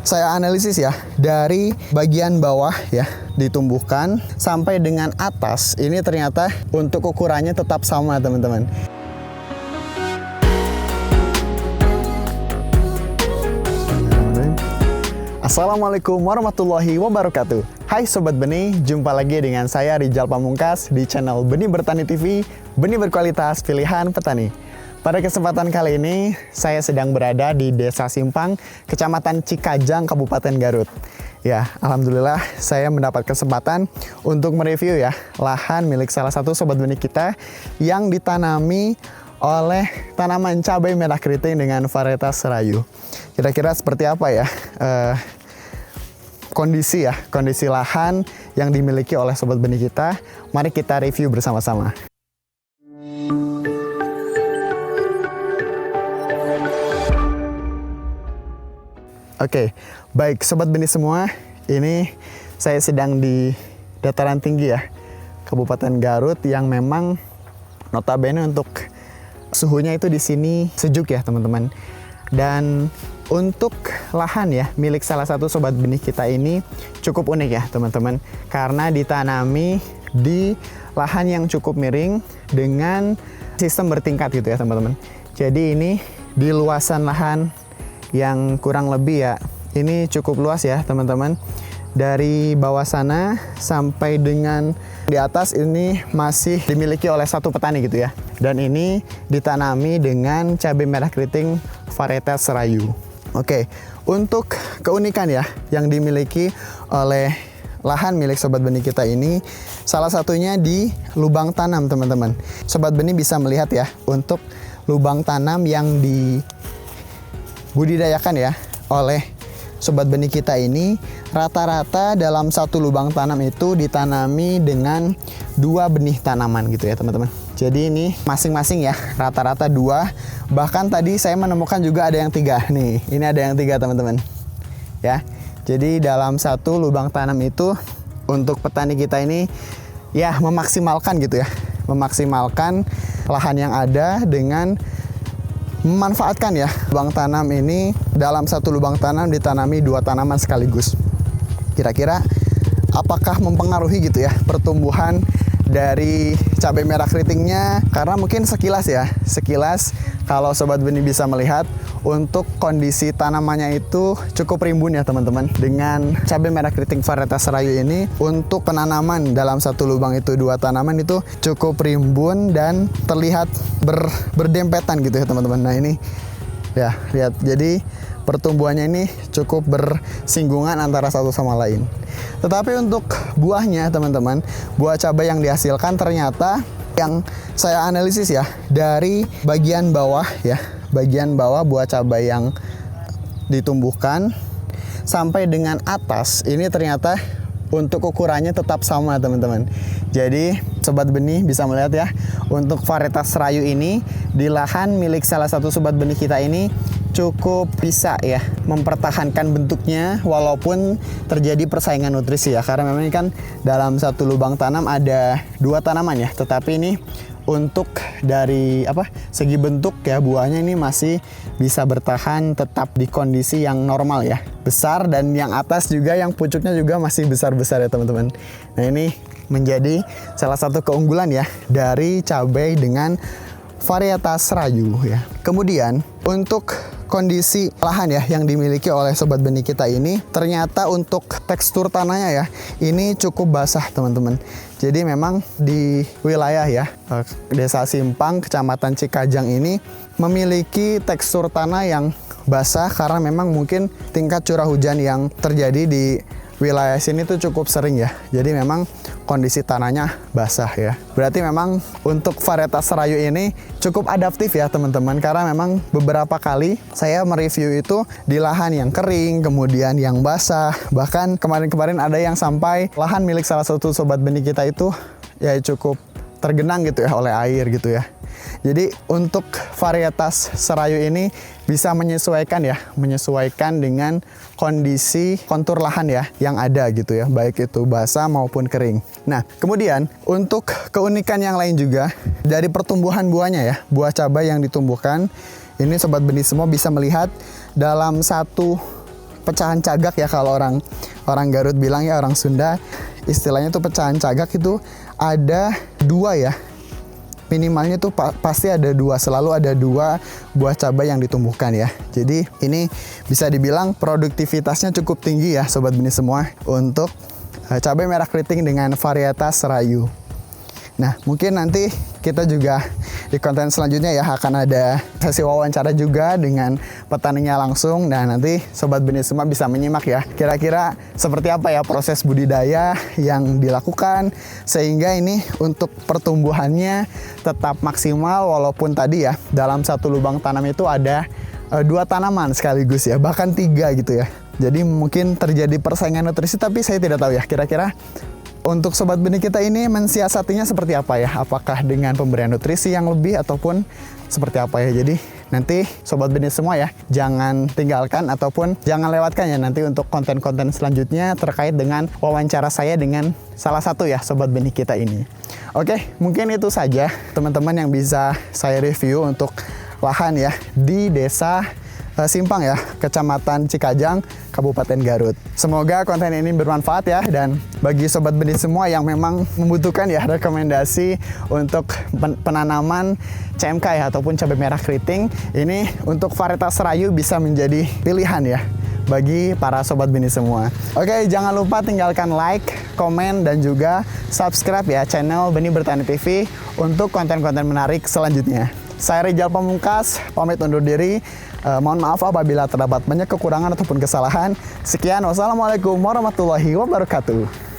saya analisis ya, dari bagian bawah ya ditumbuhkan sampai dengan atas, ini ternyata untuk ukurannya tetap sama teman-teman. Assalamualaikum warahmatullahi wabarakatuh. Hai Sobat Benih, jumpa lagi dengan saya Rizal Pamungkas di channel Benih Bertani TV, benih berkualitas pilihan petani. Pada kesempatan kali ini, saya sedang berada di Desa Simpang, Kecamatan Cikajang, Kabupaten Garut. Ya, alhamdulillah saya mendapat kesempatan untuk mereview ya lahan milik salah satu sobat benih kita yang ditanami oleh tanaman cabai merah keriting dengan varietas Serayu. Kira-kira seperti apa ya kondisi lahan yang dimiliki oleh sobat benih kita? Mari kita review bersama-sama. Oke, baik sobat benih semua, ini saya sedang di dataran tinggi ya, Kabupaten Garut yang memang notabene untuk suhunya itu di sini sejuk ya teman-teman. Dan untuk lahan ya milik salah satu sobat benih kita ini cukup unik ya teman-teman, karena ditanami di lahan yang cukup miring dengan sistem bertingkat gitu ya teman-teman. Jadi ini di luasan lahan yang kurang lebih ya, ini cukup luas ya teman-teman. Dari bawah sana sampai dengan di atas ini masih dimiliki oleh satu petani gitu ya. Dan ini ditanami dengan cabai merah keriting varietas Serayu. Oke, untuk keunikan ya yang dimiliki oleh lahan milik sobat benih kita ini, salah satunya di lubang tanam teman-teman. Sobat benih bisa melihat ya, untuk lubang tanam yang dibudidayakan ya oleh sobat benih kita ini, rata-rata dalam satu lubang tanam itu ditanami dengan 2 benih tanaman gitu ya teman-teman. Jadi ini masing-masing ya rata-rata 2, bahkan tadi saya menemukan juga ada yang 3 nih. Ini ada yang 3 teman-teman ya. Jadi dalam satu lubang tanam itu untuk petani kita ini ya memaksimalkan gitu ya, memaksimalkan lahan yang ada dengan memanfaatkan ya lubang tanam ini. Dalam satu lubang tanam ditanami 2 tanaman sekaligus. Kira-kira apakah mempengaruhi gitu ya pertumbuhan dari cabai merah keritingnya? Karena mungkin sekilas kalau sobat benih bisa melihat, untuk kondisi tanamannya itu cukup rimbun ya teman-teman. Dengan cabai merah keriting varietas Serayu ini, untuk penanaman dalam satu lubang itu 2 tanaman itu cukup rimbun dan terlihat berdempetan gitu ya teman-teman. Nah ini ya lihat, jadi pertumbuhannya ini cukup bersinggungan antara satu sama lain. Tetapi untuk buahnya teman-teman, buah cabai yang dihasilkan ternyata yang saya analisis ya, dari bagian bawah ya, bagian bawah buah cabai yang ditumbuhkan sampai dengan atas, ini ternyata untuk ukurannya tetap sama teman-teman. Jadi sobat benih bisa melihat ya, untuk varietas Serayu ini di lahan milik salah satu sobat benih kita ini cukup bisa ya mempertahankan bentuknya walaupun terjadi persaingan nutrisi ya, karena memang ini kan dalam satu lubang tanam ada 2 tanaman ya, tetapi ini untuk dari segi bentuk ya buahnya ini masih bisa bertahan tetap di kondisi yang normal ya, besar, dan yang atas juga yang pucuknya juga masih besar-besar ya teman-teman. Nah ini menjadi salah satu keunggulan ya dari cabai dengan varietas Serayu ya. Kemudian untuk kondisi lahan ya yang dimiliki oleh sobat benih kita ini, ternyata untuk tekstur tanahnya ya ini cukup basah teman-teman. Jadi memang di wilayah ya Desa Simpang, Kecamatan Cikajang ini memiliki tekstur tanah yang basah karena memang mungkin tingkat curah hujan yang terjadi di wilayah sini tuh cukup sering ya. Jadi memang kondisi tanahnya basah ya. Berarti memang untuk varietas Serayu ini cukup adaptif ya teman-teman, karena memang beberapa kali saya mereview itu di lahan yang kering, kemudian yang basah. Bahkan kemarin-kemarin ada yang sampai lahan milik salah satu sobat benih kita itu ya cukup tergenang gitu ya oleh air gitu ya. Jadi untuk varietas Serayu ini bisa menyesuaikan dengan kondisi kontur lahan ya yang ada gitu ya, baik itu basah maupun kering. Nah, kemudian untuk keunikan yang lain juga dari pertumbuhan buahnya ya, buah cabai yang ditumbuhkan ini sobat benih semua bisa melihat dalam satu pecahan cagak ya, kalau orang Garut bilang ya, orang Sunda istilahnya tuh pecahan cagak itu ada 2 ya. Minimalnya tuh pasti ada 2, selalu ada 2 buah cabai yang ditumbuhkan ya. Jadi ini bisa dibilang produktivitasnya cukup tinggi ya Sobat Benih semua untuk cabai merah keriting dengan varietas Serayu. Nah, mungkin nanti kita juga di konten selanjutnya ya akan ada sesi wawancara juga dengan petaninya langsung. Nah, nanti Sobat Benih semua bisa menyimak ya kira-kira seperti apa ya proses budidaya yang dilakukan sehingga ini untuk pertumbuhannya tetap maksimal, walaupun tadi ya dalam satu lubang tanam itu ada 2 tanaman sekaligus ya, bahkan 3 gitu ya. Jadi mungkin terjadi persaingan nutrisi, tapi saya tidak tahu ya kira-kira untuk Sobat Benih kita ini mensiasatinya seperti apa ya? Apakah dengan pemberian nutrisi yang lebih ataupun seperti apa ya? Jadi nanti Sobat Benih semua ya, jangan tinggalkan ataupun jangan lewatkan ya nanti untuk konten-konten selanjutnya terkait dengan wawancara saya dengan salah satu ya Sobat Benih kita ini. Oke, mungkin itu saja teman-teman yang bisa saya review untuk lahan ya di Desa Simpang ya, Kecamatan Cikajang, Kabupaten Garut. Semoga konten ini bermanfaat ya, dan bagi Sobat Benih semua yang memang membutuhkan ya rekomendasi untuk penanaman CMK ya ataupun cabai merah keriting, ini untuk varietas Serayu bisa menjadi pilihan ya bagi para Sobat Benih semua. Oke, jangan lupa tinggalkan like, komen, dan juga subscribe ya channel Benih Bertani TV untuk konten-konten menarik selanjutnya. Saya Rizal Pamungkas, pamit undur diri. Mohon maaf apabila terdapat banyak kekurangan ataupun kesalahan. Sekian, wassalamualaikum warahmatullahi wabarakatuh.